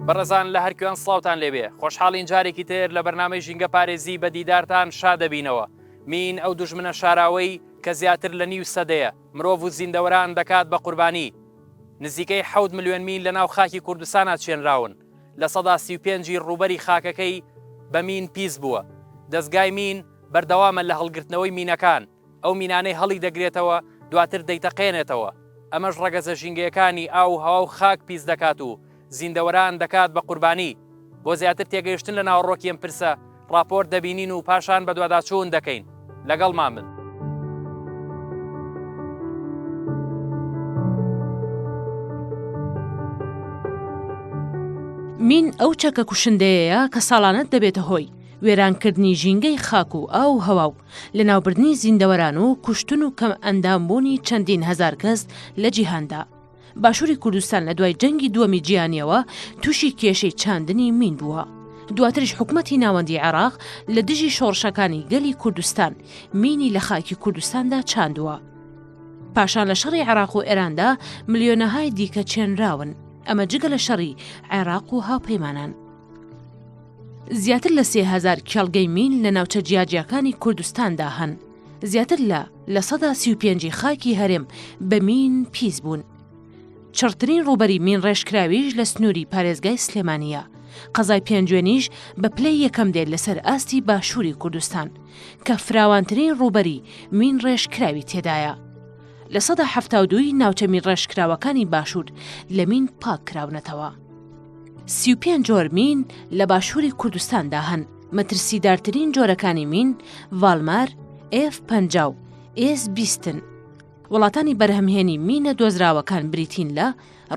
بەڕێزان لە هەرکوێن سڵاوتان لێبێ خۆشحاڵین جارێکی تر لە بەرنامەی ژینگە پارێزی بە دیدارتان شادەبینەوە. مین ئەو دوژمنە شاراوەی کە زیاتر لە نیو سەدەیە مرۆڤ و زیندەوەران دەکات بە قوربانی. نزیکەی 7 ملیۆن میل لە ناو خاکی کوردستانە چێنراون. لە سەدا 35 ڕوبەری خاکەکەی بە مین پیس بووە. دەستگای مین بەردەوامە لە هەڵگرتنەوەی مینەکان. ئەو مینانەی هەڵی دەگرێتەوە دواتر دەیتەقێنێتەوە. ئەمەش ڕەگەزە ژینگەیەکانی ئاو هەوا و خاک پیس دەکات و زیندەوەران دەکات بە قوربانی. بۆ زیاتر تێگەیشتن لە ناوەڕۆکی ئەم پرسە راپۆرت دەبینین و پاشان بە دوواداچوون دەکەین. لەگەڵمان بن. مین ئەو چەکە کوشندەیەیە کە ساڵانەت دەبێتە هۆی وێرانکردنی ژینگەی خاک و ئاو هەوا و لە ناوبردنی زیندەوەران و کوشتن و کەم ئەندامبوونی چەندین هەزار کەس لە جیهاندا. باشووری کوردستان لە دوای جەنگی دووەمی جیهانیەوە تووشی کێشەی چاندنی مین بووە. دواتریش حکومەتی ناوەندی عێراق لە دژی شۆڕشەکانی گەلی کوردستان مینی لە خاکی کوردستاندا چاندووە. پاشان لە شەڕی عێراق و ئێراندا ملیۆنەهای دیکە چێنراون. ئەمە جگە لە شەڕی عێراق و هاوپەیمانان. زیاتر لە 3000 کێڵگەی مین لە ناوچە جیاجیەکانی کوردستاندا هەن. زیاتر لە سەدا 35 خاکی هەرێم بە مین پیس بوون. چڕترین ڕوبەری مین ڕێژکراویش لە سنووری پارێزگای سلێمانیە. قەزای پێنجوێنیش بە پلەی یەکەم دێت لەسەر ئاستی باشووری کوردستان کە فراوانترین ڕوبەری مین ڕێژکراوی تێدایە. لە سەدا 72 ناوچە مین ڕێژکراوەکانی باشوور لە مین پاک کراونەتەوە. 35 جۆر مین لە باشووری کوردستاندا هەن. مەترسیدارترین جۆرەکانی مین ڤالمار، F50 و S20. وڵاتانی بەرهەمهێنی مینە دۆزراوەکان بریتین لە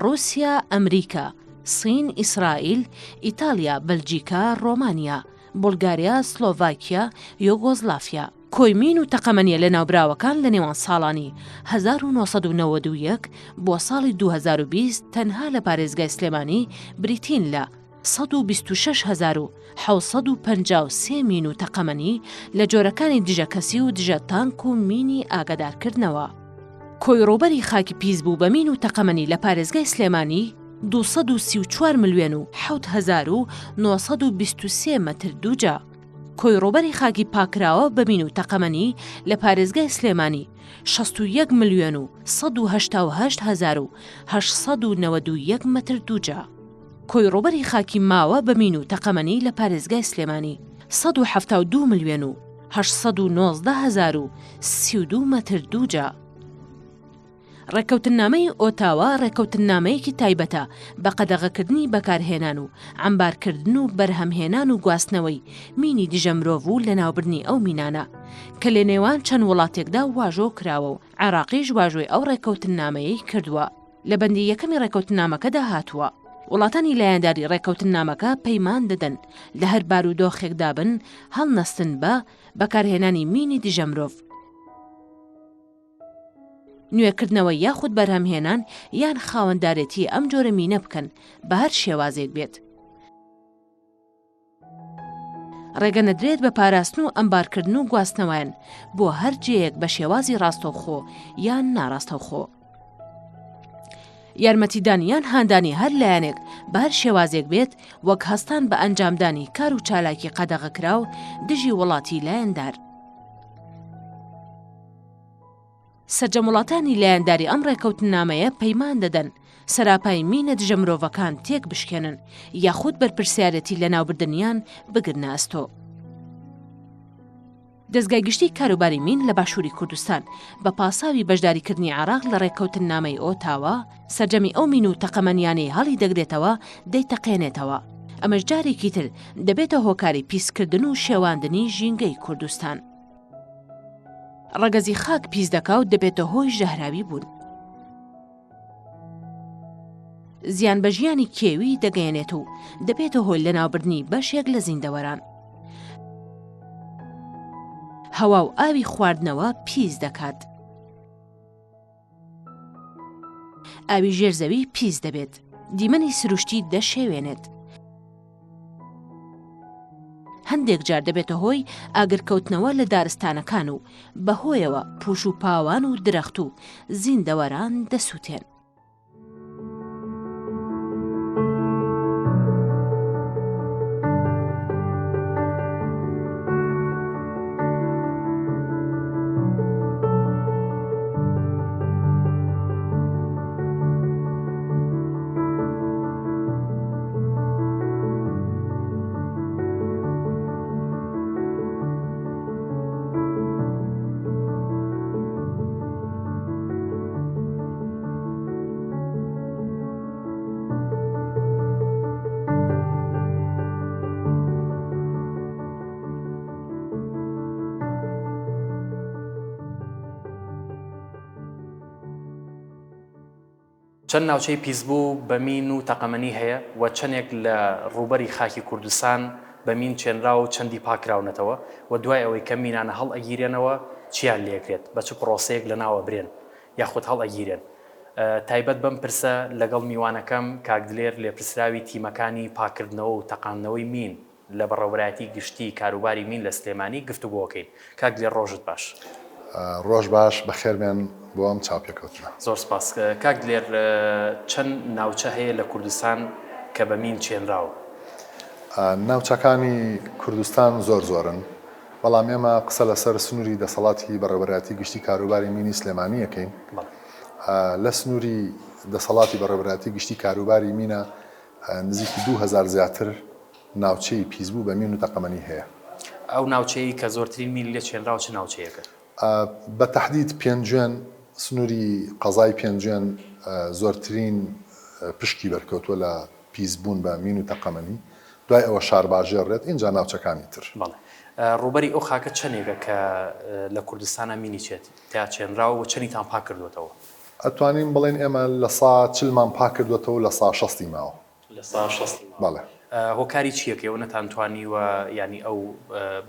رووسیا، ئەمریکا، سین، ئیسرائیل، ئیتالیا، بەلجیکا، ڕۆمانیا، بولگاریا، سلۆڤاکیا، یۆگۆزلافیا. کۆی مین و تەقەمەنیە لە ناوبراوەکان لە نێوان ساڵانی 1991 بۆ ساڵی 2020 تەنها لە پارێزگای سلێمانی بریتین لە 126,753 مین و تەقەمەنی لە جۆرەکانی دژە کەسی و دژە تانک و مینی ئاگادارکردنەوە. کۆی ڕوبەری خاکی پیس بوو بە مین و تەقەمەنی لە پارێزگای سلێمانی 234 ملیۆن و 7,923 مەتر دووجا. کۆی ڕوبەری خاکی پاکراوە بە مین و تەقەمەنی لە پارێزگای سلێمانی 61 ملیۆن و 188,891 مەتر دووجا. کۆی ڕوبەری خاکی ماوە بە مین و تەقەمەنی لە پارێزگای سلێمانی 172 ملیۆن و 819,032 مەتر دووجا. ڕێکەوتنامەی ئۆتاوا ڕێکەوتنامەیەکی تایبەتە بە قەدەغەکردنی بەکارهێنان و عەمبارکردن و بەرهەمهێنان و گواستنەوەی مینی دژە مرۆڤ و لە ناوبردنی ئەو مینانە کە لە نێوان چەند وڵاتێکدا واژۆ کراوە و عێراقیش واژۆی ئەو ڕێکەوتنامەیەی کردووە. لە بەندی یەکەمی ڕێکەوتنامەکەدا هاتووە. وڵاتانی لایەنداری ڕێکەوتنامەکە پەیمان دەدەن لە هەر بارودۆخێکدا بن هەڵنەستن بە بەکارهێنانی مینی دژە مرۆڤ. نوێکردنەوە یاخود بەرهەمهێنان یان خاوەندارێتی ئەم جۆرە مینە بکەن بە هەر شێوازێک بێت. ڕێگە نەدرێت بە پاراستن و ئەمبارکردن و گواستنەوەیان بۆ هەر جێیەک بە شێوازی ڕاستەوخۆ یان ناڕاستەوخۆ. یارمەتیدانیان هاندانی هەر لایەنێک بە هەر شێوازێک بێت وەک هەستان بە ئەنجامدانی کار و چالاکی قەدەغەکراو دژی وڵاتی لایەندار. سەرجەموڵاتانی لایەنداری ئەم ڕێکەوتنامەیە پەیمان دەدەن سەراپای مینە دژە مرۆڤەکان تێک بشکێنن یاخود بەرپرسیارەتی لە ناوبردنیان بگرنە ئەستۆ. دەستگای گشتی کاروباری مین لە باشووری کوردستان بە پاساوی بەشداریکردنی عێراق لە ڕێکەوتنامەی ئۆتاوا سەرجەمی ئەو مین و تەقەمەنیانەی هەڵی دەگرێتەوە دەیتەقێنێتەوە. ئەمەش جارێکی تر دەبێتە هۆکاری پیسکردن و شێواندنی ژینگەی کوردستان. ڕەگەزی خاک پیس دەکا و دەبێتە هۆی ژەهراوی بوون. زیان بە ژیانی کێوی دەگەیەنێت و دەبێتە هۆی لە ناوبردنی بەشێک لە زیندەوەران. هەوا و ئاوی خواردنەوە پیس دەکات. ئاوی ژێرزەوی پیس دەبێت. دیمەنی سروشتی دەشێوێنێت. هەندێک جار دەبێتە هۆی ئاگرکەوتنەوە لە دارستانەکان و بەهۆیەوە پوش و پاوان و درەخت و زیندەوەران دەسووتێن. چەند ناوچەی پیسبوو بە مین و تەقەمەنی هەیە و چەندێک لە ڕوبەری خاکی کوردستان بە مین چێنرا و چەندی پاکراونەتەوە و دوای ئەوەی کە مینانە هەڵ ئەگیرێنەوە چیان لێکرێت بە چ پرۆسەیەک لە ناوە برێن یاخود هەڵ ئەگیرێن. تایبەت بەم پرسە لەگەڵ میوانەکەم کاکدلێر لێپرسراوی تیمەکانی پاکردنەوە و تەقاندنەوەی مین لە بەڕێوەبەرایەتی گشتی کاروباری مین لە سلێمانی گفتوگۆکەین. کاکدلێر ڕۆژت باش. ڕۆژ باش بەخێربێن بۆ ئەم چاپێکەوتنە. زۆر سپاس. کاکدلێر چەند ناوچە هەیە لە کوردستان کە بە مین چێنراوە؟ ناوچەکانی کوردستان زۆرن، بەڵام ئێمە قسە لەسەر سنووری دەسەڵاتی بەڕێوەبەرایەتی گشتی کاروباری مینی سلێمانی یەکەین. لە سنووری دەسەڵاتی بەڕێوەبەرایەتی گشتی کاروباری مینە نزیکی 2000 زیاتر ناوچەی پیسبوو بە مین و تەقەمەنی هەیە. ئەو ناوچەی کە زۆرترین مین لێ چێنراوە چ ناوچەیەکە؟ بە تەحدید پێنجوێن سنووری قەزای پێنجوێن زۆرترین پشکی بەرکەوتووە لە پیسبوون بە مین و تەقەمەنی، دوای ئەوە شارباژێڕێت اینجا ناوچەکانی تر. ڕوبەری ئەو خاکە چەندێکە کە لە کوردستانە مینی چێت تا چێنراوە و چەندیتان پاک کردوێتەوە؟ ئەتوانین بڵێن ئێمە لە 140مان پاک کردوێتەوە لە 160 ماوە. لە 160 بەڵێ. هۆکاری چیەکەوە نەتانتوانی و ینی ئەو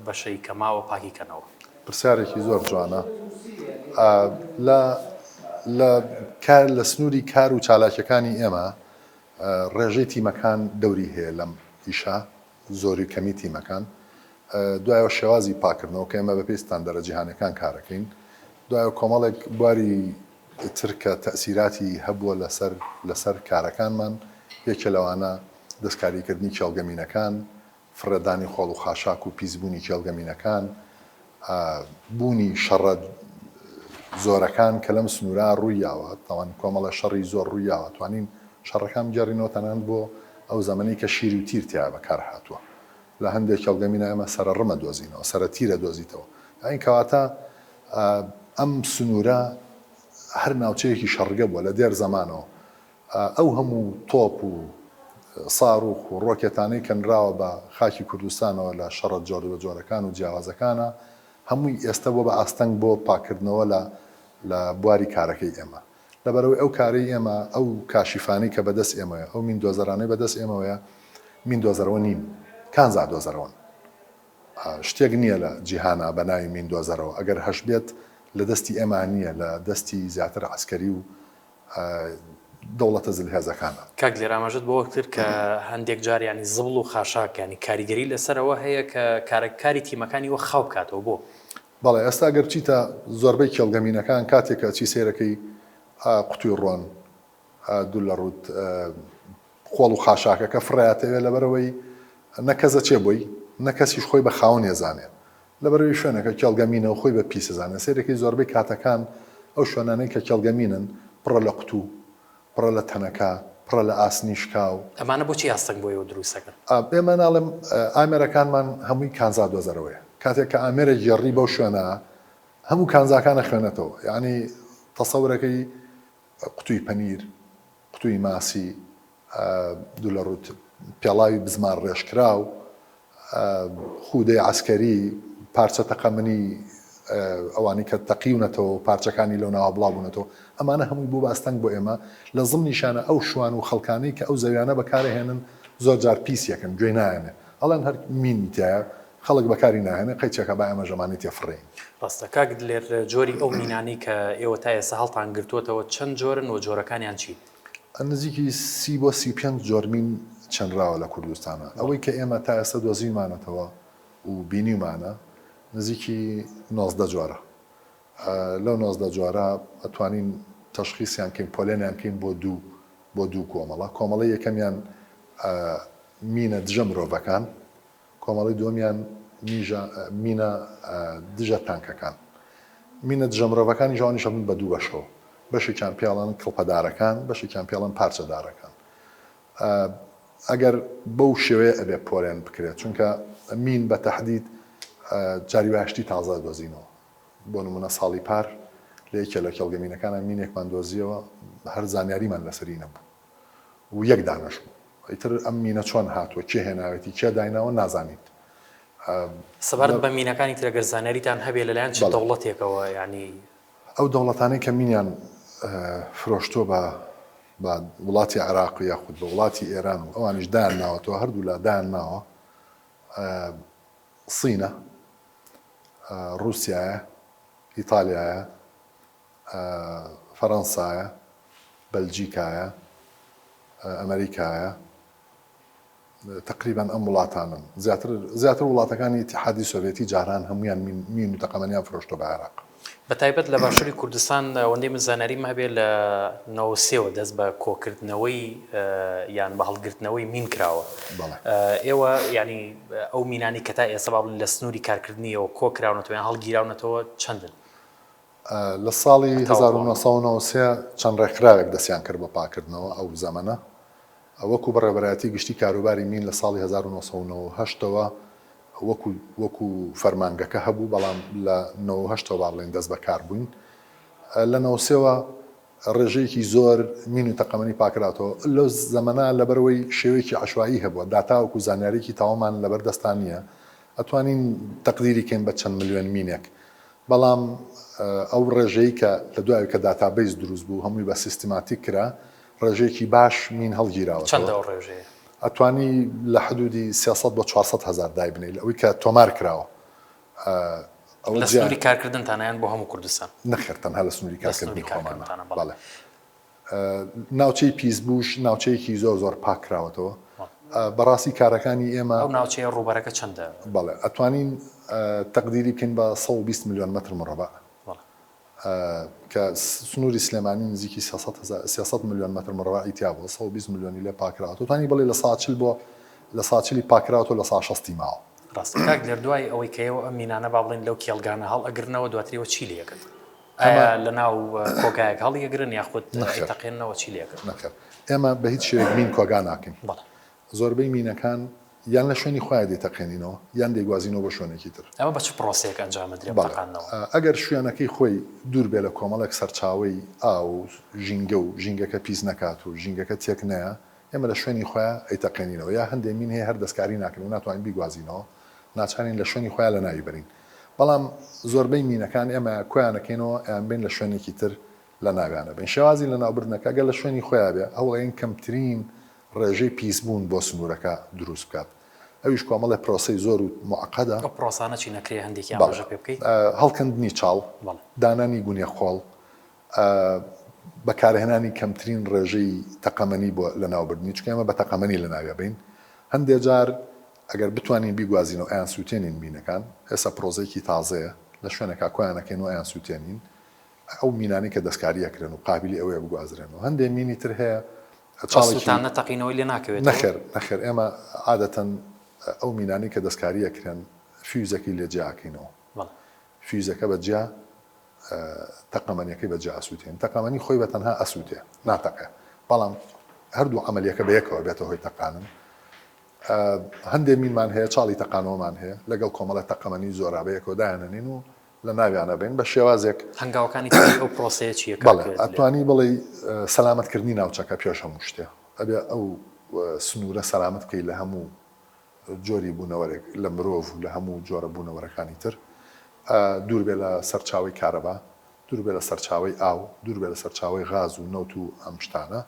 بەشەی کە ماوە پاکیکەنەوە؟ پرسیارێکی زۆر جوانە. لە سنووری کار و چالاکیەکانی ئێمە ڕێژەی تیمەکان دەوری هەیە لەم ئیشە، زۆری کەمی تیمەکان. دوایەوە شێوازی پاکردنەوە کە ئێمە بە پێی ستاندەرە جیهانیەکان کارەکەین. دوایەوە کۆمەڵێک بواری ترکە تەسیراتی هەبووە لەسەر کارەکانمان، یەکێ لەوانە دەستکاریکردنی کێڵگەمینەکان، فرەدانی خۆڵ و خاشاک و پیسبوونی کێڵگەمینەکان، بوونی شەڕە زۆرەکان کە لەم سنوورا ڕوویاوە، تاوان کۆمەڵە شەڕی زۆر ڕوویاوە، توانین شەڕەکان بگەڕینەوە تەنانەت بۆ ئەو زەمەنەی کە شیر و تیر تیا بەکار هاتووە. لە هەندێک کێڵگەمینە ئێمە سەرە ڕمە دۆزینەوە، سەرە تیرە دۆزیتەوە. ئەین کەواتە ئەم سنوورە هەر ناوچەیەکی شەڕگە بووە لە دێر زەمانەوە. ئەو هەموو تۆپ و ساڕوخ و ڕۆکێتانەی کەنراوە بە خاکی کوردستانەوە لە شەڕە جۆرەکان و جیاوازەکانە هەمووی ئێستا بۆ بە ئاستەنگ بۆ پاکردنەوە لە بواری کارەکەی ئێمە. لەبەرەوەی ئەو کارەی ئێمە ئەو کاشیفانەی کە بەدەست ئێمەیە، ئەو مین دۆزەرانەی بەدەست ئێمەوەیە، مین دۆزەرەوە نین، کانزا دۆزەرەوەن. شتێک نییە لە جیهانە بە ناوی مین دۆزەرەوە. ئەگەر هەش بێت لە دەستی ئێمە نییە، لە دەستی زیاتر عسکەری و دەوڵەتە زلهێزەکانە. کاکدلێر ئاماژەت بۆ وەکتر کە هەندێک جار ینی زبڵ و خاشاک ینی کاریگەری لەسەرەوە هەیە کە کارەکاری تیمەکانی وە خاو بکاتەوە بۆ. بەڵێ ئێستا گەر چیتە زۆربەی کێڵگەمینەکان کاتێکە چی سێرەکەی قوتوی ڕۆن دوو لە ڕوود خۆڵ و خاشاکەکە فڕایەتەوێ لەبەرەوەی نەکەزە چێ بووی نەکەسیش خۆی بە خاوەن ێزانێ، لەبەرەوەی شوێنەکە کێڵگەمینەوە خۆی بە پیسەزانێ. سێرەکەی زۆربەی کاتەکان ئەو شوێنانەی کە کێڵگەمینن پڕە لە قوتوو، پڕە لە تەنەکە، پڕە لە ئاسنیشکا و ئەمانە بۆچی ئاستەنگ بۆیەوە دروستەکەن؟ ئێمە ناڵێم ئامێرەکانمان هەمووی کانزا دۆزەرەوەیە. کاتێک کە ئامێرە گێڕی بەو شوێنە هەموو کانزاکانە خوێنێتەوە، یعنی تەسەورەکەی قوتوی پەنیر، قوتوی ماسی، دوو لە ڕوت پێڵاوی بزمان ڕێژکرا و خودەی عسکەری، پارچە تەقەمەنی ئەوانی کە تەقیونەتەوە و پارچەکانی لەو ناوە بڵاوبوونەتەوە، ئەمانە هەمووی بوو باستەنگ بۆ ئێمە لە زڵنیشانە ئەو شوان و خەڵکانەی کە ئەو زەویانە بەکارهێنن زۆر جار پیسیەکەن گوێ نایەنێ، ئەڵەن هەر مینیتایە خەڵک بەکاری ناهێنێ قەیچێکە با ئەمە ژەمانی تێفڕین. ڕاستە کاکدلێر جۆری ئەو مینانی کە ئێوە تا ئێستا هەڵتان گرتووەتەوە چەند جۆرن و جۆرەکانیان چی؟ نزیکی 30 بۆ 35 جۆر مین چەندراوە لە کوردستانە. ئەوەی کە ئێمە تا ئێستا دۆزیمانەتەوە و بینیمانە نزیکی 19 جۆرە. لەو 19 جۆرە ئەتوانین تەشخیصیان کەین، پۆلێنیان کەین بۆ دوو کۆمەڵە. کۆمەڵی یەکەمیان مینە دژە مرۆڤەکان، کۆمەڵی دووەمیان مینە دژە تانکەکان. مینە دژە مرۆڤەکانی ژەوانیشە بن بە دوو بەشەوە، بەشێکیان پێڵەن کڵپەدارەکان، بەشێکیان پێڵەن پارچەدارەکان. ئەگەر بەو شێوەیە ئەبێ پۆلێن بکرێت، چونکە مین بە تەحدید جاریواشتی تازە دۆزینەوە. بۆ نمونە ساڵی پار لە یەکێ لە کێڵگەمینەکانە مینێکمان دۆزیەوە هەر زانیاریمان لەسەری نەبوو و یەک دانەش بوو. ئیتر ئەم مینە چۆن هاتووە، کێ هێناوێتی، کێ دایناوە نازانیت. سەبارەت بە مینەکانی تر ئەگەر زانیاریتان هەبێ لەلایەن چ دەوڵەتێکەوە، ینی ئەو دەوڵەتانەی کە مینیان فرۆشتۆ وڵاتی عێراق یاخود بە وڵاتی ئێران و ئەوانیش دایان ناوەتەوە هەردوو لە دایان ناوە سینە رووسایە ئیتالیایە فەڕەنسایە بەلجیکایە ئەمریکایە تقریبان ئەم وڵاتانن زیاتر وڵاتەکانی ئیتیحادی سۆڤێتی جاران هەمویان مین و تەقەمەنیان فرۆشتۆ بە عێراق بە تایبەت لە باشووری کوردستان ئەوەندەی من زانیاریم هەبێ لە 93ەوە دەست بە کۆکردنەوەی یان بە هەڵگرتنەوەی مین کراوە ئێوە ینی ئەو مینانی کە تا ئێستا بابڵین لە سنووری کارکردنیەوە کۆکراونەتەوە یان هەڵگیراونەتەوە چەندن لە ساڵی 1993 چەند ڕێکخراوێک دەستیان کرد بە پاکردنەوە ئەو زەمەنە وەکو بەڕێبەرایەتی گشتی کاروباری مین لە ساڵی 1998ەوە وەکو فەرمانگەکە هەبوو بەڵام لە 1998ەوە با بڵێن دەست بەکار بووین لە 93ەوە ڕێژەیەکی زۆر مین و تەقەمەنی پاکراتەوە لەو زەمەنە لەبەرەوەی شێوەیەکی عەشوایی هەبووە داتا وەکو زانیاریی تاوامان لەبەر دەستان نییە ئەتوانین تەقدیری کەین بە چەند ملیۆن مینێک بەڵام ئەو ڕێژەی کە لە دوای کە داتابیس دروست بوو هەمووی بە سیستماتیک کرا ڕێژەیەکی باش مین هەڵگیراوە چەندەوە ڕێژەیە ئەتوانی لە حدودی 300 بۆ 400 هزار دای بنێ ئەوەی کە تۆمار کراوە لە سنووری کارکردنتانیان بۆ هەموو کوردستان نەخێر تەنها لە سنووری کارکردنی خۆمانە بەڵێ ناوچەی پیسبوش ناوچەیەکی زۆر پاک کراوەتەوە بەڕاستی کارەکانی ئێمە ئەو ناوچەیە ڕووبەرەکە چەندە بەڵێ ئەتوانین تەقدیری بکەین بە 120 میلیۆن مەتر مربع کە سنووری سلێمانی نزیکی 300 میلیۆن مەتر مربع ئیتیا بووە 120 میلیۆنی لێ پاکراوەتەوە توانی بڵێ لە ساچل بۆ لە ساچلی پاکراوەتەوە لە 160 ماوە ڕاست کاک لێردوای ئەوەی کەەوە ئەم مینانە با بڵێن لەو کێڵگانە هەڵ ئەگرنەوە دواتریەوە چی لەکەن ئایا لە ناو کۆگایەک هەڵیەگرن یاخود تەقێنەوە چی لەکەن نەخێر ئێمە بە هیچ شێوێک مین کۆگا ناکەین زۆربەی مینەکان یان لە شوێنی خۆیان دێتەقێنینەوە یان دەیگوازینەوە بە شوێنێکی تر ئەمە بە چ پرۆسەیەک ئەنجامەدرێت تەقانەوە ئەگەر شوێنەکەی خۆی دوور بێ لە کۆمەڵێک سەرچاوی ئاو ژینگە و ژینگەکە پیس نەکات و ژینگەکە تێک نەیە ئێمە لە شوێنی خۆیان ئەیتەقێنینەوە یا هەندێک مین هەیە هەر دەستکاری ناکەن و ناتوانین بیگوازینەوە ناچارین لە شوێنی خۆیان لە ناوی بەرین بەڵام زۆربەی مینەکان ئێمە کۆیانەکەینەوە ئەیان بین لە شوێنێکی تر لە ناویانە بین شێوازی لە ناوبردنەکە گەل لە شوێنی خۆیان بێ ئەوڵێن کەمترین ڕێژەی پیسبوون بۆ سنوورەکە دروست بکات ئەویش کۆمەڵی پرۆسەی زۆر و معقەدە پرۆسانە چی نەکرێ هەندێکی پێ بکەیت هەڵکەندنی چاڵ دانانی گونێ خۆڵ بەکارهێنانی کەمترین ڕێژەی تەقەمەنی بۆ لە ناوبردنی چکە ئێمە بە تەقەمەنی لە ناوێ بین هەندێک جار ئەگەر بتوانین بیگوازینەوە ئەیان سووتێنین مینەکان ئێستا پرۆزێکی تازەیە لە شوێنێکا کۆیانەکەینەوە ئەیان سووتێنین ئەو مینانی کە دەستکاریەکرێن و قابلی ئەوەیە بگوازرێنەوە هەندێک مینی تر هەیە چاڵتان نەتەقینەوەی لێ ناکەوێت نەخێر ئێمە عادەتەن ئەو مینانی کە دەستکاریەکرێن فیوزەکەی لێ جیاکەینەوە فیوزەکە بەجیا تەقەمەنیەکەی بەجیا ئەسووتێن تەقەمەنی خۆی بە تەنها ئەسووتێ ناتەقێ بەڵام هەردوو عملیەکە بەیەکەوە بێتە هۆی تەقانن هەندێک مینمان هەیە چاڵی تەقانەوەمان هەیە لەگەڵ کۆمەڵە تەقەمەنی زۆرابەیەکەوە دایانەنین و لە ناویانە بین بە شێوازێک هەنگاوەکانی ئەو پرۆسەیە چیە ئەتوانی بڵێ سەلامەتکردنی ناوچەکە پێش هەموو شتێ ئەبێ ئەو سنوورە سەلامەت بکەی لە هەموو جۆری بوونەوەرێک لە مرۆڤ و لە هەموو جۆرە بوونەوەرەکانی تر دوور بێ لە سەرچاوی کارەبا دوور بێ لە سەرچاوی ئاو دوور بێ لە سەرچاوی غاز و نەوت و ئەم شتانە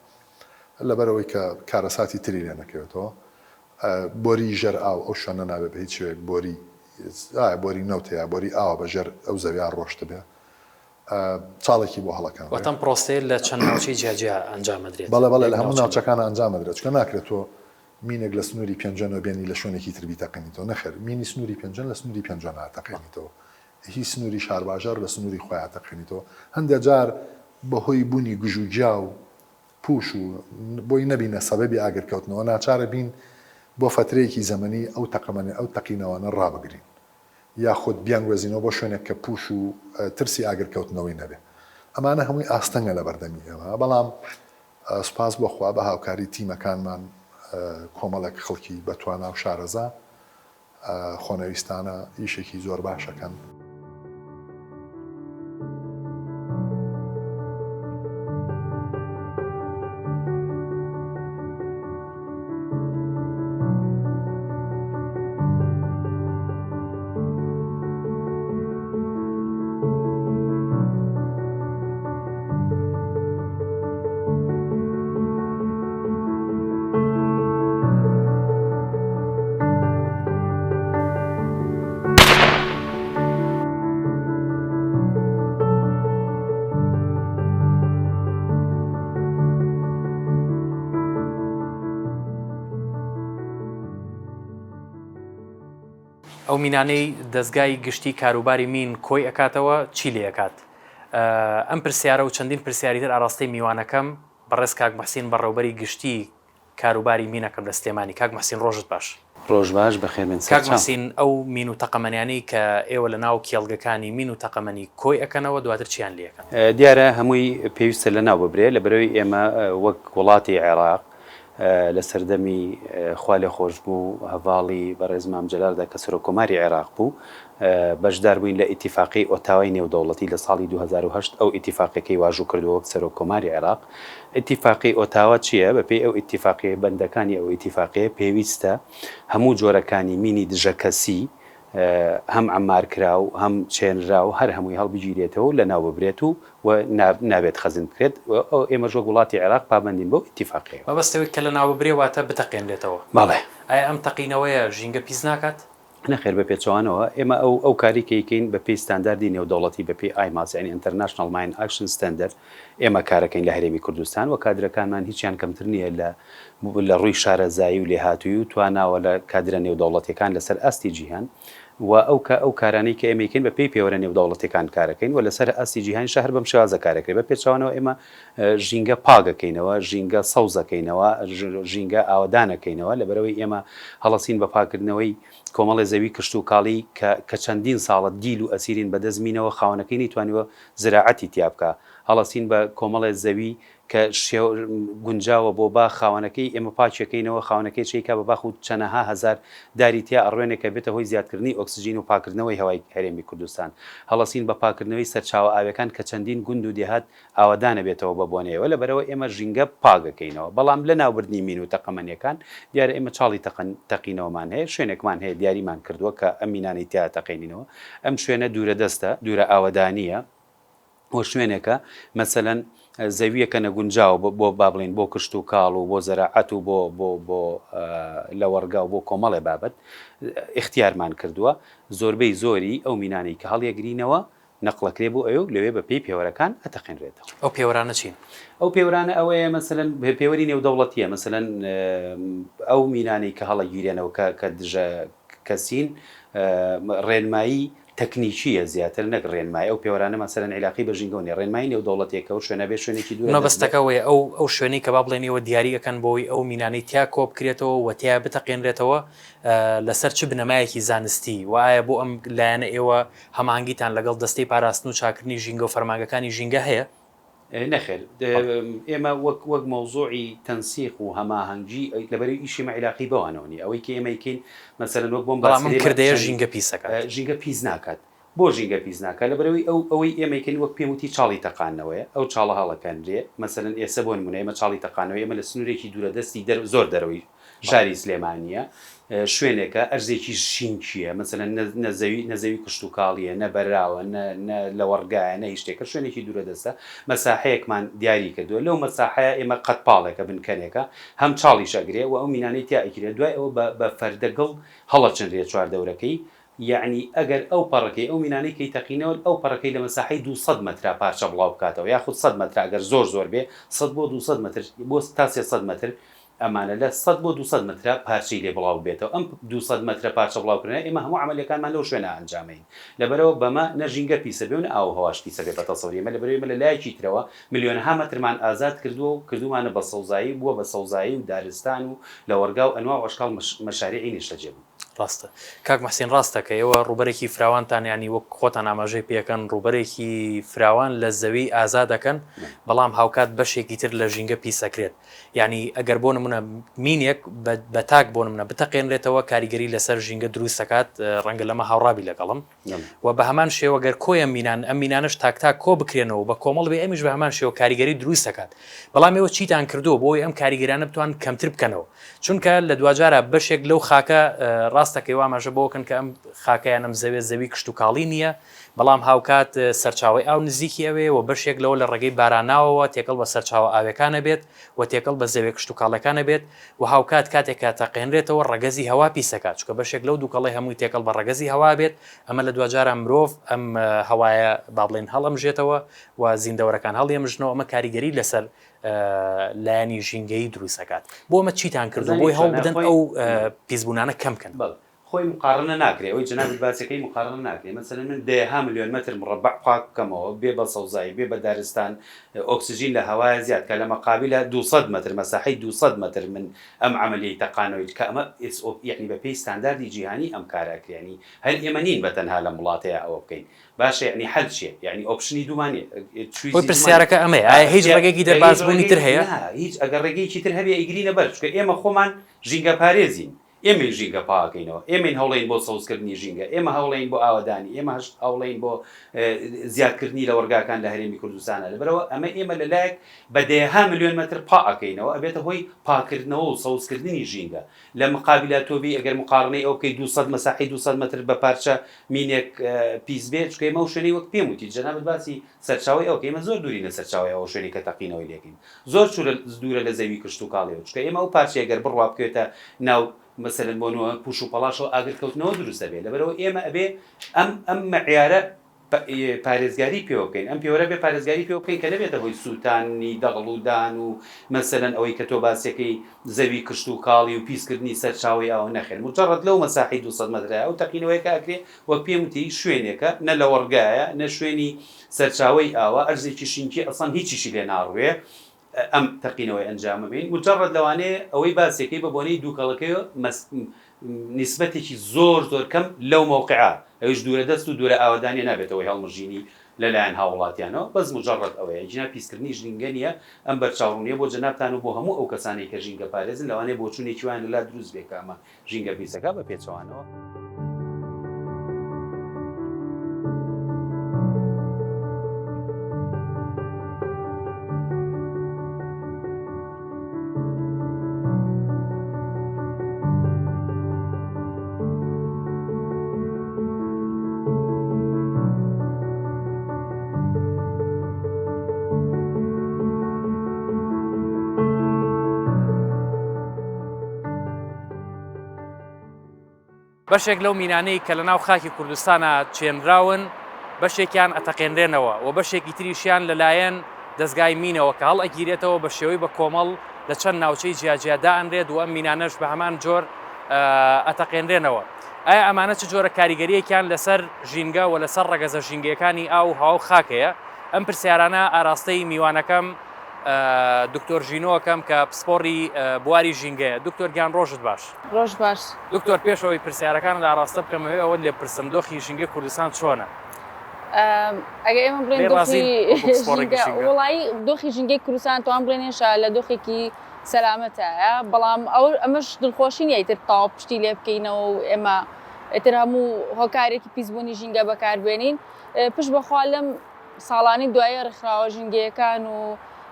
لەبەرەوەی کە کارەساتی تری لێ نەکەوێتەوە بۆری ژەر ئاو ئەو شوێنە نابێت بە هیچ شوێک بۆری نەوتەیە بۆری ئاوە بەژەر ئەو زەویان ڕۆشتە بێ چاڵێکی بۆ هەڵەکان وەتەم پرۆسەیە لە چەند ناوچەی جیاجیا ئەنجامەدرێت بەڵێ لە هەموو ناوچەکانە ئەنجامەدرێت چکە ناکرێتەوە مینێک لە سنووری پێنجەنەوە بێنی لە شوێنێکی تربی تەقێنیتەوە نەخێر مینی سنووری پێنجەن لە سنووری پێنجەن تەقێنیتەوە هیچ سنووری شارباژار لە سنووری خۆیان تەقێنیتەوە هەندێک جار بەهۆی بوونی گژوجیا و پوش و بۆی نەبینە سەبەبی ئاگرکەوتنەوە ناچارە بین بۆ فترەیەکی زەمەنی ئەو تەقەمەنی ئەو تەقینەوەنە ڕابگرین یاخود بیان وەزینەوە بۆ شوێنێک کە پوش و ترسی ئاگرکەوتنەوەی نەبێ ئەمانە هەمووی ئاستەنگە لە بەردەمی ئێمە بەڵام سوپاس بۆخوا بە هاوکاری تیمەکانمان کۆمەڵێک خەڵکی بەتوانا و شارەزا خۆنەویستانە ئیشێکی زۆر باشەکەن. ئەو مینانەی دەستگای گشتی کاروباری مین کۆی ئەکاتەوە چی لێ ئەکات ئەم پرسیارە و چەندین پرسیاریتر ئاراستەی میوانەکەم بەڕێز کاک محسین بەڕێوبەری گشتی کاروباری مینەکەم لە سلێمانی. کاک محسین ڕۆژت باش. ڕۆژ باش بەخێر من کاک محسین ئەو مین و تەقەمەنیانەی کە ئێوە لە ناو کێڵگەکانی مین و تەقەمەنی کۆی ئەەکەنەوە دواتر چیان لێ ئەەکەن؟ دیارە هەمووی پێویستە لە ناو ببرێ لە بەرەوەی ئێمە وەک وڵاتی عێراق لە سەردەمی خوا لێ خۆش بوو هەڤاڵی بەڕێز مام جەلالدا کە سەرۆکۆماری عێراق بوو بەشدار بووین لە ئیتیفاقی ئۆتاوای نێودەوڵەتی لە ساڵی 2008 ئەو ئیتیفاقەکەی واژوو کردووە وەک سەرۆکۆماری عێراق. ئیتیفاقی ئۆتاوا چییە؟ بەپێی ئەو ئیتیفاقی بەندەکانی ئەو ئیتیفاقەیە پێویستە هەموو جۆرەکانی مینی دژە کەسی هەم عەمارکرا و هەم چێنرا و هەر هەمووی هەڵبژیرێتەوە لە ناو ببرێت و نابێت خەزم بکرێت. ئێمە ژۆ وڵاتی عێراق پابندین بۆ ئیتیفاقەیە. مەبەستەوەی کە لە ناو ببرێ واتە بتەقێنرێتەوە. بەڵێ. ئایا ئەم تەقینەوەیە ژینگە پیس ناکات؟ نەخێر بە پێچوانەوە ئێمە ئەو کاری کەیکەین بە پێی ستانداردی نێودەوڵەتی بە پێی ئایماس یعنی ئینتەرناشنال ماین ئاکشن ستاندرد ئێمە کارەکەین لە هەرێمی کوردستان و کادرەکانمان هیچیان کەمتر نییە لە ڕووی شارەزایی و لێهاتووی و تواناوە لە کادرە نێودەوڵەتیەکان لەسەر ئەستی جیهان و ئەو کارانەی کە ئێمەکەین بە پێی پێوەرە نێودەوڵەتیەکان کارەکەین و لەسەر ئەستی جیهانی شەهر بەم شێوازە کارەکەی بە پێچوانەوە ئێمە ژینگە پاگەکەینەوە ژینگە سەوزەکەینەوە ژینگە ئاودانەکەینەوە لە بەرەوەی ئێمە هەڵەسین بە پاکردنەوەی کۆمەڵی زەوی کشت و کاڵی کە چەندین ساڵە دیل و ئەسیرین بەدەستمینەوە خاونەکەی نیتوانیوە زراعەتی تیا بکە هەڵەسین بە کۆمەڵی زەوی کە گونجاوە بۆ با خاونەکەی ئێمە پاچەکەینەوە خاونەکەی چیکە بە باخ و چەنەها هەزار داری تیا ئەڕوێنێکە بێتە هۆی زیادکردنی ئۆکسسیژین و پاکردنەوەی هەوای هەرێمی کوردستان هەڵەسین بە پاکردنەوەی سەرچاوە ئاوەکان کە چەندین گوند و دێهات ئاوادانە بێتەوە بە بۆنەوە لە بەرەوە ئێمە ژینگە پاگەکەینەوە بەڵام لە ناوبردنی مین و تەقەمەنیەکان دیارە ئێمە چاڵی تەقینەوەمان هەیە شوێنێکمان هەیە دیاریمان کردووە کە ئەم مینانەی تیا تەقینینەوە ئەم شوێنە دوورە دەستە دوورە ئاوەدانیە بۆ شوێنێکە مەسەلەن زەویەکە نەگونجاو بۆ بابڵین بۆ کشت و کاڵ و بۆ زەراعەت و بۆ لە وەرگا و بۆ کۆمەڵێ بابەت اختیارمان کردووە زۆربەی زۆری ئەو مینانەی کە هەڵیەگرینەوە نەقڵەکرێ بۆ ئەو لەوێ بە پێی پێوەرەکان ئەتەقێنرێتەوە. ئەو پێوەرانە چین؟ ئەو پێوەرانە ئەوەیە مەسەلەن پێوەری نێودەوڵەتیە مەسەلەن ئەو مینانەی کە هەڵەگیرێنەوە کە دژە کەسین ڕێنمایی تەکنیکیە زیاتر نەک ڕێنمای ئەو پێوەرانە مەسەلەن عیلاقی بە ژینگەونی ڕێنمایی نێودەوڵەتیەکە و شوێنە بێ شوێنێکی دوور مەبەستەکەوەیە ئەو شوێنی کە با بڵێنەوە دیاریەکەن بۆی ئەو مینانەی تیا کۆ بکرێتەوە و تیا بتەقێنرێتەوە لەسەر چ بنەمایەکی زانستی و ئایا بۆ ئەم لایەنە ئێوە هەماهنگگیتان لەگەڵ دەستەی پاراستن و چاکردنی ژینگە و فەرمانگەکانی ژینگە هەیە؟ نەخێر ئێمە وەک مۆزوعی تەنسیق و هەماهەنگی لەبەری ئیشی عیلاقی بەوانەوەنی ئەوەی کە ئێمەکەین مەسەلەن وەک بۆم بەڵام کردەیە ژینگە پیسەکە ژینگە پیس ناکات بۆ ژینگە پیس ناکات لە بەرەوەی ئەوەی ئێمەکەین وەک پێم وتی چاڵی تەقانەوەیە ئەو چاڵە هەڵەکەندرێ مەسەلەن ئێستا بۆ نمونە ئێمە چاڵی تەقانەوە ئێمە لە سنوورێکی دوورەدەستی زۆر دەرەوەی ژاری سلێمانیە شوێنێکە ئەرزێکی شینچیە مەسەلەن نەزەوی کشت و کاڵیە نەبەراوە لە وەرگایە نە هیچ شتێکە شوێنێکی دوورەدەستە مەساحەیەکمان دیاری کردووە لەو مەساحەیە ئێمە قەتپاڵێکە بنکەنێکە هەم چاڵی شەگرێ و ئەو مینانەی تیا ئەگرێت دوای ئەوە بە فەردەگڵ هەڵەچەندرێت چواردەورەکەی یعنی ئەگەر ئەو پەڕەکەی ئەو مینانەی کەی تەقینەوە ئەو پەڕەکەی لە مەساحەی 200 مەترا پارچە بڵاو بکاتەوە یاخود 100 مەتر ئەگەر زۆر بێ 100 بۆ 200 مەتر بۆ تا 300 مەتر ئەمانە لە 100 بۆ 200 مەترا پارچەی لێ بڵاو بێتەوە ئەم 200 مەترە پارچە بڵاوکردن ئێمە هەموو عملیەکانمان لەو شوێنە ئەنجامین لەبەرەوە بەمە نە ژینگە پیسە بێ و ئاو هەواش پیسە بێ بە تەسەووری ئێمە لەبەرەوەی لە لایەکی ترەوە میلیۆنەها مەترمان ئازاد کردووە و کردومانە بە سەوزایی بووە بە سەوزایی و دارستان و لە وەرگا و ئەنواع ئەشکال مەشاریعی نیشتەجێ بوو. ڕاستە کاک محسین ڕاستە کە ئێوە ڕوبەرێکی فراوانتان ینی وەک خۆتان ئاماژەی پێەکەن ڕوبەرێکی فراوان لە زەوی ئازادەکەن بەڵام هاوکات بەشێکی تر لە ژینگە پیسەکرێت ینی ئەگەر بۆ نمونە مینێک بە تاک بۆ نمونە بتەقێنرێتەوە کاریگەری لەسەر ژینگە دروست دەکات ڕەنگە لەمە هاوڕابی لەگەڵم و بە هەمان شێوە گەر کۆیە مینان ئەم مینانش تاک کۆ بکرێنەوە بە کۆمەڵ بێ ئەمیش بە هەمان شێوە کاریگەری دروست دەکات بەڵام ئێوە چیتان کردووە بۆی ئەم کاریگەرانە بتوان کەمتر بکەنەوە چونکە لە دوجارە بەشێک لەو خاکە ڕاستەکەی واماژە بۆکەن کە ئەم خاکەیان ئەم زەوی کشت و کاڵی نییە بەڵام هاوکات سەرچاوی ئاو نزیکی ئەوێ و بەشێک لەوە لە ڕێگەی باراناوەوە تێکەڵ بە سەرچاوە ئاوەکانە بێت و تێکەڵ بە زەوی کشت و کاڵەکانە بێت و هاوکات کاتێکە تەقێنرێتەوە ڕەگەزی هەوا پیسەکات چکە بەشێک لەو دووکەڵی هەمووی تێکەڵ بە ڕەگەزی هەوا بێت ئەمە لە دوجارە مرۆڤ ئەم هەوایە با بڵێن هەڵەمژێتەوە و زیندەوەرەکان هەڵیەمژنەوە ئەمە کاریگەری لەسەر لایەنی ژینگەی دروستەکات بۆ ئەمە چیتان کردو بۆی هەوڵ بدەن ئەو پیسبوونانە کەم بکەن. خۆی مقارنە ناکرێت ئەوەی جنابەت باسەکەی مقارنە ناکرێت مەسەن من 10 ملیۆن متر مربع پاکەمەوە بێ بە سەوزایی بێ بە دارستان ئۆکسسیژین لە هەوایە زیاد کە لە مەقابلە 200 متر مەساحەی 200 متر من ئەم عملیی تەقانەوەی کە ئەمە یعنی بە پێی ستانداردی جیهانی ئەم کارەکرێنی هەر ئێمە نین بەتەنها لە وڵاتەیە ئەوە بکەین باشە یعنی حەل چیە یعنی ئۆپشنی دومانێ پرسیارەکە ئەمەیە هیچ ڕێگەیەکی دەربازبوونی تر هەیە هیچ ئەگەر ڕێگەیەکی تر هەبێ ئیگرینە بەر چکە ئێمە خۆمان ژینگە پارێزین ئێمە ژینگە پاکەینەوە ئێمە هەوڵین بۆ سەوزکردنی ژینگە ئێمە هەوڵین بۆ ئاوادانی ئێمە هەوڵین بۆ زیادکردنی لە وەرگاکان لە هەرێمی کوردستانە لەبەرەوە ئەمە ئێمە لەلایەک بە 10 ملیۆن متر پاکەینەوە ئەبێتە هۆی پاکردنەوە و سەوزکردنی ژینگە لە مقابلە تۆبی ئەگەر مقارنەی ئەو بکەی 200 مەساحەی 200 متر بە پارچە مینێک پیس بێت چکە ئێمە ئەو شوێنەی وەک پێم وتی جەنابەت باسی سەرچاوی ئەو کە ئێمە زۆر دووری لە سەرچاوی ئەو شوێنی کە تەقینەوەی لێکین زۆر دوورە لە زەوی کشت و کاڵێەوە چکە ئێمە ئەو پارچە ئەگەر بڕوا بکوێتە ناو مەسەلەن بۆنەوە پوش و پەڵاشەوە ئاگرکەوتنەوە دروستە بێت لەبەرەوە ئێمە ئەبێ ئەم مەعیارە پارێزگاری پێوە بکەین ئەم پێوەرە بێ پارێزگاری پێوە بکەین کە نەبێتە هۆی سووتانی دەغڵ و دان و مەسەلەن ئەوەی کە تۆ باسیەکەی زەوی کشت و کاڵی و پیسکردنی سەرچاوی ئەوە نەخێن مجرد لەو مەساحەی 200 مترە ئەو تەقینەوەیکە ئەکرێ وەک پێم وتی شوێنێکە نە لە وەرگایە نە شوێنی سەرچاوی ئاوە ئەرزێکی شینکی ئەسان هیچیشی لێ ناڕوێ ئەم تەقینەوەی ئەنجامە بین مجرد لەوانەیە ئەوەی باسیەکەی بە بۆنەی دووکەڵەکەیەوە نیسبەتێکی زۆر کەم لەو مووقعە ئەوش دوورە دەست و دوورە ئاوادانی نابێتەوەی هەڵمژینی لەلایەن هاوڵاتیانەوە بەس مجرد ئەوەیە جنا پیسکردنی ژینگە نیە ئەم بەرچاوڕوونیە بۆ جەنابتان و بۆ هەموو ئەو کەسانی کە ژینگە پارێزن لەوانەیە بۆ چوونێکی وان لەلا دروست بێکامە ژینگە پیسەکە بە پێچەوانەوە بەشێک لەو مینانەی کە لە ناو خاکی کوردستانە چێنراون بەشێکیان ئەتەقێنرێنەوە و بەشێکی تریشیان لەلایەن دەستگای مینەوە کە هەڵ ئەگیرێتەوە بە شێوەی بە کۆمەڵ لە چەند ناوچەی جیاجیادا ئەنرێت و ئەم مینانەش بە هەمان جۆر ئەتەقێنرێنەوە ئایا ئەمانە چ جۆرە کاریگەریەکیان لەسەر ژینگە و لەسەر ڕەگەزە ژینگەکانی ئاو هاو خاکەیە ئەم پرسیارانە ئاراستەی میوانەکەم دکتۆر ژینۆکەم کە پسپۆڕی بواری ژینگەیە دکتۆر گیان ڕۆژت باش ڕۆژ باش دکتۆر پێشەوەی پرسیارەکان لە ئاراستە بکەمەوەی ئەوە لێ پرسم دۆخی ژینگە کوردستان چۆنە ئەگە ئێمە بڵێن وڵایی دۆخی ژینگەی کوردستان توان بڵێنێشە لە دۆخێکی سەلامەتایە بەڵام ئەمەش دڵخۆشی نیە ئیتر تاو پشتی لێ بکەینەوە و ئێمە ئیتر هەموو هۆکارێکی پیسبوونی ژینگە بەکاربێنین پشت بەخوا لەم ساڵانی دوایە ڕێکخراوە ژینگەیەکان و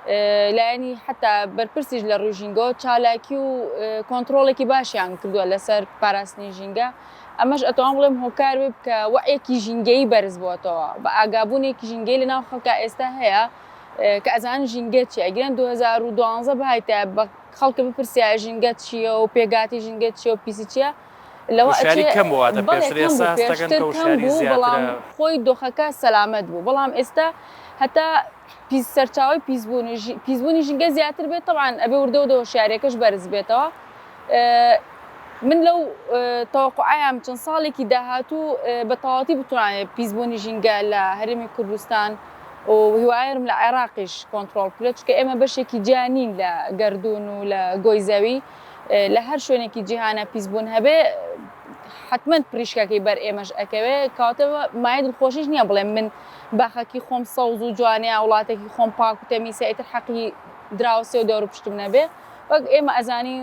لایەنی حتا بەرپرسیش لە ڕووی ژینگە و چالاکی و کۆنتترۆڵێکی باشیان کردووە لەسەر پاراستنی ژینگە ئەمەش ئەتوان بڵێم هۆکار بێ بکە وەعەکی ژینگەی بەرز بووەتەوە بە ئاگابوونێکی ژینگەی لە ناو خەڵکە ئێستا هەیە کە ئەزان ژینگە چیە ئەگرن 2012 بەهایتە بە خەڵکە بپرسیە ژینگە چیە و پێگاتی ژینگە چیە و پیسی چیە لەوە بەڵام خۆی دۆخەکە سەلامەت بوو بەڵام ئێستا هەتا سەرچاوی پیسبوونی ژینگە زیاتر بێت تەوان ئەبێ وردەوە شارێکەش بەرز بێتەوە من لەو تەوەقعیان چەند ساڵێکی داهاتوو بە تەواوەتی بتوانێت پیسبوونی ژینگە لە هەرێمی کوردستان و هیوایرم لە عێراقیش کۆنتترۆل بکرێت چکە ئێمە بەشێکی جیانین لە گەردوون و لە گۆی زەوی لە هەر شوێنێکی جیهانە پیسبوون هەبێ حتمما پریشکەکەی بەر ئێمەش ئەکەوێ کاتەوە مایە دڵخۆشیش نییە بڵێم من باخەکی خۆم سەوز و جوانەیە وڵاتێکی خۆم پاک و تەمیسە ئیتر حەقی دراوسێ و دەور پشتم نەبێ وەک ئێمە ئەزانی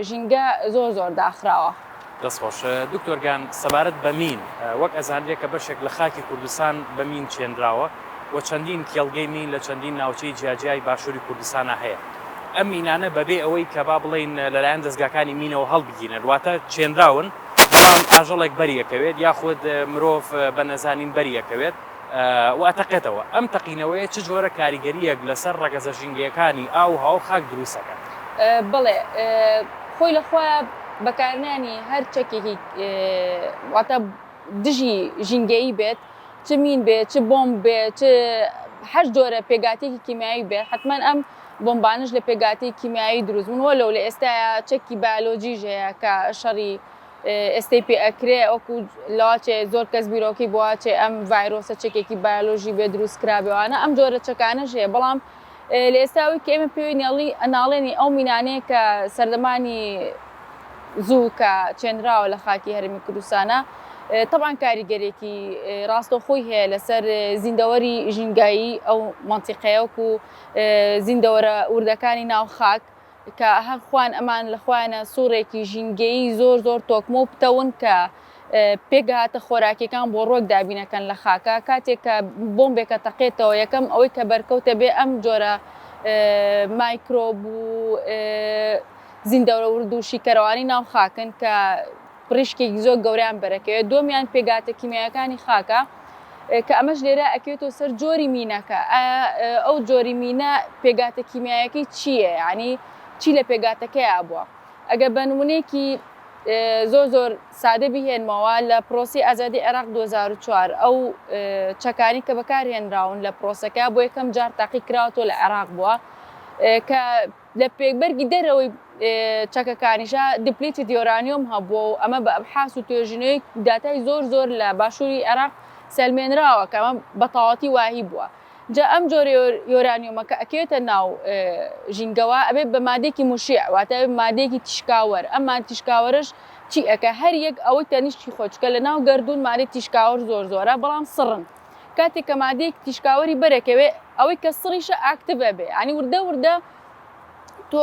ژینگە زۆر داخراوە دەستخۆش دکتۆرگان سەبارەت بە مین وەک ئەزانرێت کە بەشێک لە خاکی کوردستان بە مین چێنراوە و چەندین کێڵگەی مین لە چەندین ناوچەی جیاجیای باشووری کوردستانە هەیە ئەم مینانە بەبێ ئەوەی کە با بڵین لەلایەن دەستگاکانی مینەوە هەڵبگینن واتە چێنراون بەڵام ئاژەڵێک بەریەکەوێت یاخود مرۆڤ بە نەزانین بەریەکەوێت و ئەتەقێتەوە ئەم تەقینەوەیە چ جۆرە کاریگەریەک لەسەر ڕەگەزە ژینگەکانی ئاو هاو خاک دروستەکە بڵێ خۆی لەخوایە بەکارنانی هەر چەکێکی واتە دژی ژینگەیی بێت چ مین بێت چ بۆمب بێت چ هەر جۆرە پێگاتێکی کیمیایی بێت حتمما ئەم بۆمبانش لە پێگاتی کیمیایی دروست بوون وەلەو لە ئێستاە چەکی بیۆلۆجیش هەیە کە شەڕی ئێستەی پێ ئەکرێ ئەوکو لاچێ زۆر کەس بیرۆکی بواچێ ئەم ڤایرۆسە چێکێکی بایۆلۆژی بێ دروست کرابێوانە ئەم جۆرە چەکانەش هەیە بەڵام لە ئێستاوی کە ئێمە پێوی ناڵێنی ئەو مینانەیە کە سەردەمانی زوو کە چێنراوە لە خاکی هەرمی کوردستانە طبعاً کاریگەرێکی ڕاستەوخۆی هەیە لەسەر زیندەوەری ژینگایی ئەو مەنتیقەیەوەکو زیندەوەرە وردەکانی ناو خاک کە هەر خوان ئەمان لە خوانە سوورێکی ژینگەیی زۆر زۆر تۆکمە و پتەون کە پێگاتە خۆراکیەکان بۆ ڕۆک دابینەکەن لە خاکە کاتێک کە بۆمبێکە تەقێتەوە یەکەم ئەوەی کە بەرکەوتە بێ ئەم جۆرە مایکرۆب و زیندەوەرە ورد و شیکەرەوانی ناو خاکن کە پڕیشکێکی زۆر گەوریان بەرەکەوێت دومیان پێگاتە کیمیایەکانی خاکە کە ئەمەش لێرە ئەکەوێتەوە سەر جۆری مینەکە ئەو جۆری مینە پێگاتە کیمیایەکەی چییە؟ ینی چی لە پێگاتەکەی بووە؟ ئەگەر بە نمونەیەکی زۆر سادە بهێنمەوە لە پرۆسی ئازادی عێراق 2004 ئەو چەکانی کە بەکارهێنراون لە پرۆسەکە بۆ یەکەم جار تاقی کراوەوە لە عێراق بووە کە لە پێکبەرگی دەرەوەی چەکەکانیشە دیپلیتی دیۆرانیۆم هەبووە و ئەمە بە ئەبحاس و توێژینەوەی داتای زۆر لە باشووری عێراق سەلمێنراوە کە ئەمە بەتەواتی واهی بووە. جا ئەم جۆرە یۆرانیۆمەکە ئەکەوێتە ناو ژینگەوە ئەبێت بە مادێکی موشیع واتە مادێکی تیشکاوەر ئەمما تیشکاوەرش چی ئەکە هەر یەک ئەوەی تەنیشتی خۆچکە لە ناو گەردوون مادەی تیشکاوەر زۆرە بەڵام سڕن کاتێک کە مادەیەک تیشکاوەری بەرەکەوێ ئەوەی کە سڕیشە ئاکتیڤە بێ ینی وردە تۆ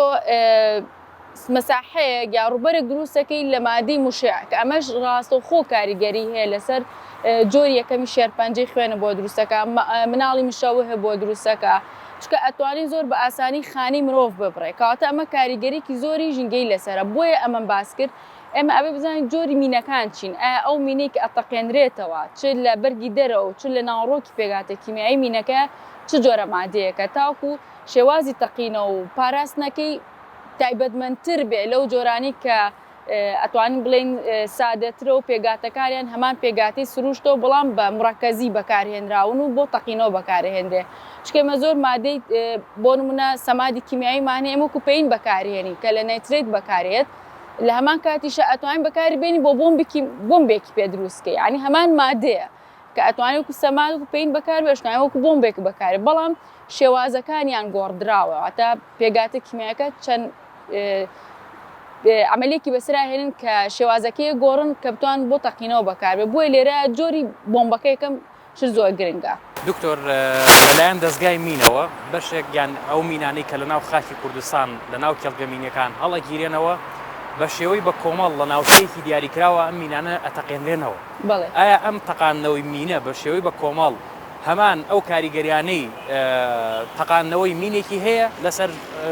مەساحەیەک یا ڕوبەرێک دروستەکەی لە مادەی موشیع کە ئەمەش ڕاستەوخۆ کاریگەری هەیە لەسەر جۆری یەکەمی شێرپەنجەی خوێنە بۆ دروستەکە مناڵی مشەوە هەیە بۆ دروستەکە چکە ئەتوانین زۆر بە ئاسانی خانی مرۆڤ ببڕێ کەواتە ئەمە کاریگەریکی زۆری ژینگەی لەسەرە بۆیە ئەمەم باس کرد ئێمە ئەبێ بزانین جۆری مینەکان چین ئایا ئەو مینەی کە ئەتەقێنرێتەوە چ لە بەرگی دەرەوە چ لە ناوڕۆکی پێگاتە کیمیایی مینەکە چ جۆرە مادەیەکە تاوکو شێوازی تەقینەوە و پاراستنەکەی تایبەتمەندتر بێ لەو جۆرانی کە ئەتوانین بڵین سادەترە و پێگاتەکاریان هەمان پێگاتی سروشتەوە بەڵام بە مڕەکەزی بەکارهێنراون و بۆ تەقینەوە بەکارهێنرێ چکەمە زۆر مادەی بۆ نمونە سەمادی کیمیایی مانێ ئەمە کوپین بەکارهێنی کە لە نەیترێت بەکارێت لە هەمان کاتیشە ئەتوانین بەکاری بێنی بۆ بۆمبێکی پێ دروستکە ینی هەمان مادەیە کە ئەتوانێت وەکو سەماد و پێین بەکار بێشنای وەکو بۆمبێک بەکارێت بەڵام شێوازەکانیان گۆڕدراوە ئەتا پێگاتە کیمیایەکە چەند عملێکی بەسراهێنن کە شێوازەکەی گۆڕن کە بتوان بۆ تەقینەوە بەکاربێ بۆی لێرە جۆری بۆمبەکە یەکەم زۆر گرنگە. دکتۆر لەلایەن دەستگای مینەوە بەشێک یان ئەو مینانەی کە لە ناو خاکی کوردستان لە ناو کێڵگەمینەکان هەڵەگیرێنەوە بە شێوەی بە کۆمەڵ لە ناوچەیەکی دیاریکراوە ئەم مینانە ئەتەقێنرێنەوە. ئایا ئەم تەقانەوەی مینە بە شێوەی بە کۆمەڵ هەمان ئەو کاریگەریانەی تەقانەوەی مینێکی هەیە لەسەر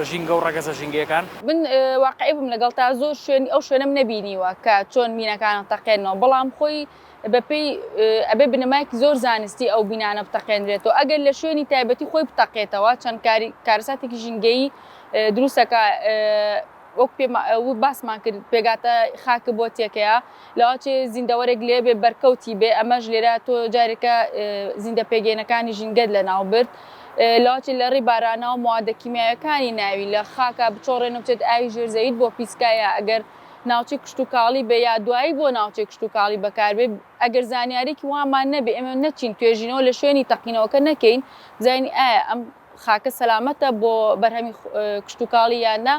ژینگە و ڕەگەزە ژینگەکان؟ من واقعی بم لەگەڵ تا زۆر شوێنی ئەو شوێنەم نەبینیوە کە چۆن مینەکانە تەقێنەوە بەڵام خۆی بەپێی ئەبێ بنەمایکی زۆر زانستی ئەو بینانە بتەقێنرێتەوە ئەگەر لە شوێنی تایبەتی خۆی بتەقێتەوە چەند کارەساتێکی ژینگەیی دروستەکە وەک باسمان کرد پێگاتە خاکە بۆ تێکەیە لەواچێ زیندەوەرێک لێ بێ بەرکەوتی بێ ئەمەش لێرە تۆ جارێکە زیندە پێگەینەکانی ژینگەت لە ناو برد لاچی لە ڕێی بارانەوە موادە کیمیایەکانی ناوی لە خاکە بچۆڕێنە بچێت ئاوی ژێرزەویت بۆ پیسکایە ئەگەر ناوچەی کشت و کاڵی بە یا دوایی بۆ ناوچەی کشت و کاڵی بەکاربێ ئەگەر زانیارێکی وامان نەبێ ئێمە نەچین توێژینەوە لە شوێنی تەقینەوەکە نەکەین بزانین ئایا ئەم خاکە سەلامەتە بۆ بەرهەمی کشت و کاڵی یاننا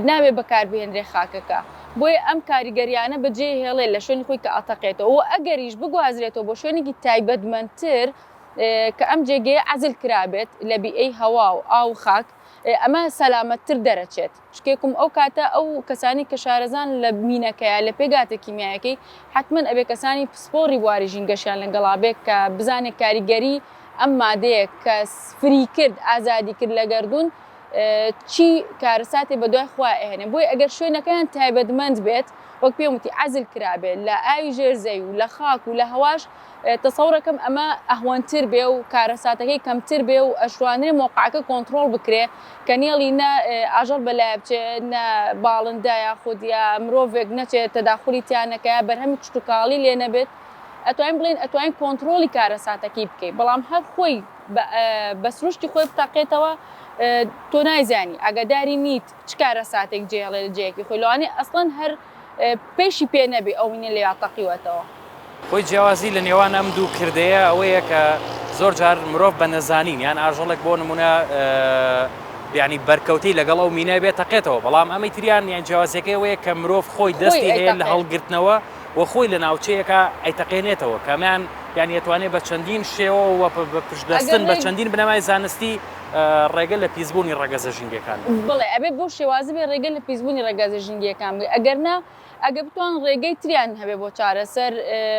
ناوێ بەکاربهێنرێ خاکەکە بۆیە ئەم کاریگەریانە بەجێ هێڵێ لە شوێنی خۆی کە ئاتەقێتەوە و ئەگەریش بگوازرێتەوە بۆ شوێنێکی تایبەتمەندتر کە ئەم جێگەیە عەزل کرابێت لە بیئەی هەوا و ئاو خاک ئەمە سەلامەتتر دەرەچێت شتێکم ئەو کاتە ئەو کەسانی کە شارەزان لە مینەکەیە لە پێگاتە کیمیایەکەی حتمما ئەبێ کەسانی پسپۆڕی بواری ژینگەشیان لەگەڵابێت کە بزانێت کاریگەری ئەم مادەیە کە فری کرد ئازادی کرد لە گەردوون چی کارەساتی بە دوای خوا ئەهێنێ بۆی ئەگەر شوێنەکەیان تایبەتمەند بێت وەک پێم وتی عەزل کرابێت لە ئاوی ژێرزەوی و لە خاک و لە هەواش تەسەوڕەکەم ئەمە ئەهوەنتر بێ و کارەساتەکەی کەمتر بێ و ئەشوانێ مۆقعەکە کۆنتڕۆڵ بکرێ کە نێڵی نە ئاژەڵ بەلای بچێ نە باڵندە یاخود یا مرۆڤێک نەچێت تەداخولی تیانەکە بەرهەمی کشت و کاڵی لێ نەبێت ئەتوانین بڵێن ئەتوانین کۆنتڕۆلی کارەساتەکەی بکەیت بەڵام هەر خۆی بە سروشتی خۆی بتاقێتەوە تۆ نایزانی ئاگاداری نیت چ کارەساتێک جێڵێ لە جەیەکی خۆی لەوانێ ئەسڵەن هەر پێشی پێ نەبێ ئەو وینە لێ تەقیوەتەوە. خۆی جیاوازی لە نێوان ئەم دوو کردەیە ئەوەیە کە زۆر جار مرۆڤ بە نەزانین یان ئاژەڵێک بۆ نمونە ینی بەرکەوتی لەگەڵ ئەو مینە بێت تەقێتەوە بەڵام ئەمەی تریان یان جیاوازەکەی ئەوەیە کە مرۆڤ خۆی دەستی هەیە لە هەڵگرتنەوە و خۆی لە ناوچەیەکە ئەیتەقێنێتەوە کەمیان یان ئەتوانێت بە چەندین شێوە و بە پشتدەستن بە چەندین بنەمای زانستی ڕێگە لە پیسبوونی ڕەگەزە ژینگەکان بڵێ ئەبێ بۆ شێوازی بێ ڕێگە لە پیسبوونی ڕێگەزە ژینگیەکان بێ ئەگەرنا ئەگە بتوان ڕێگەی تریان هەبێ بۆ چارەسەر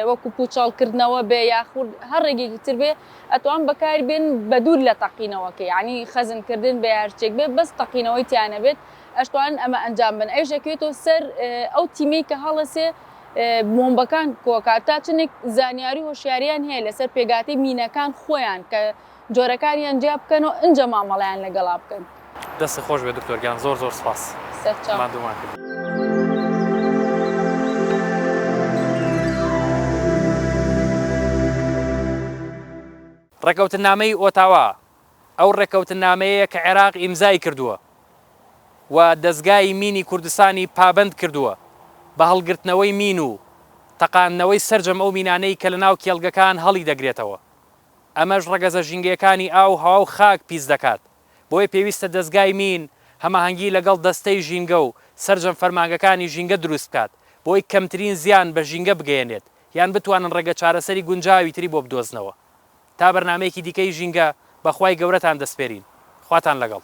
وەکو پوچەڵکردنەوە بێ یاخود هەر ڕێگەیەکی تر بێ ئەتوان بەکار بێن بە دوور لە تەقینەوەکە یعنی خەزنکردن بە هەرچێک بێ بەس تەقینەوەی تیانە بێت ئەشتوان ئەمە ئەنجام بن ئەوژەکەوێتەوە سەر ئەو تیمەی کە هەڵەسێ بۆمبەکان کۆکات تا چنێک زانیاری هۆشیاریان هەیە لەسەر پێگاتی مینەکان خۆیان کە جۆرەکانیان جیا بکەنەوە ئەنجە مامەڵیان لەگەڵا بکەن. دەست خۆش بێ دکتۆرگیان زۆر زۆر سپاس مادومان کرد. ڕێکەوتنامەی ئۆتاوا ئەو ڕێکەوتنامەیە کە عێراق ئیمزای کردووە و دەستگای مینی کوردستانی پابند کردووە بە هەڵگرتنەوەی مین و تەقاندنەوەی سەرجەم ئەو مینانەی کە لە ناو کێڵگەکان هەڵی دەگرێتەوە. ئەمەش ڕەگەزە ژینگەکانی ئاو هەوا و خاک پیس دەکات بۆیە پێویستە دەستگای مین هەماهەنگی لەگەڵ دەستەی ژینگە و سەرجەم فەرمانگەکانی ژینگە دروست بکات بۆی کەمترین زیان بە ژینگە بگەێنێت یان بتوانن ڕێگە چارەسەری گونجاوی تری بۆ بدۆزنەوە. تا بەرنامەیەکی دیکەی ژینگە بەخوای گەورەتان دەسپێرین خواتان لەگەڵ.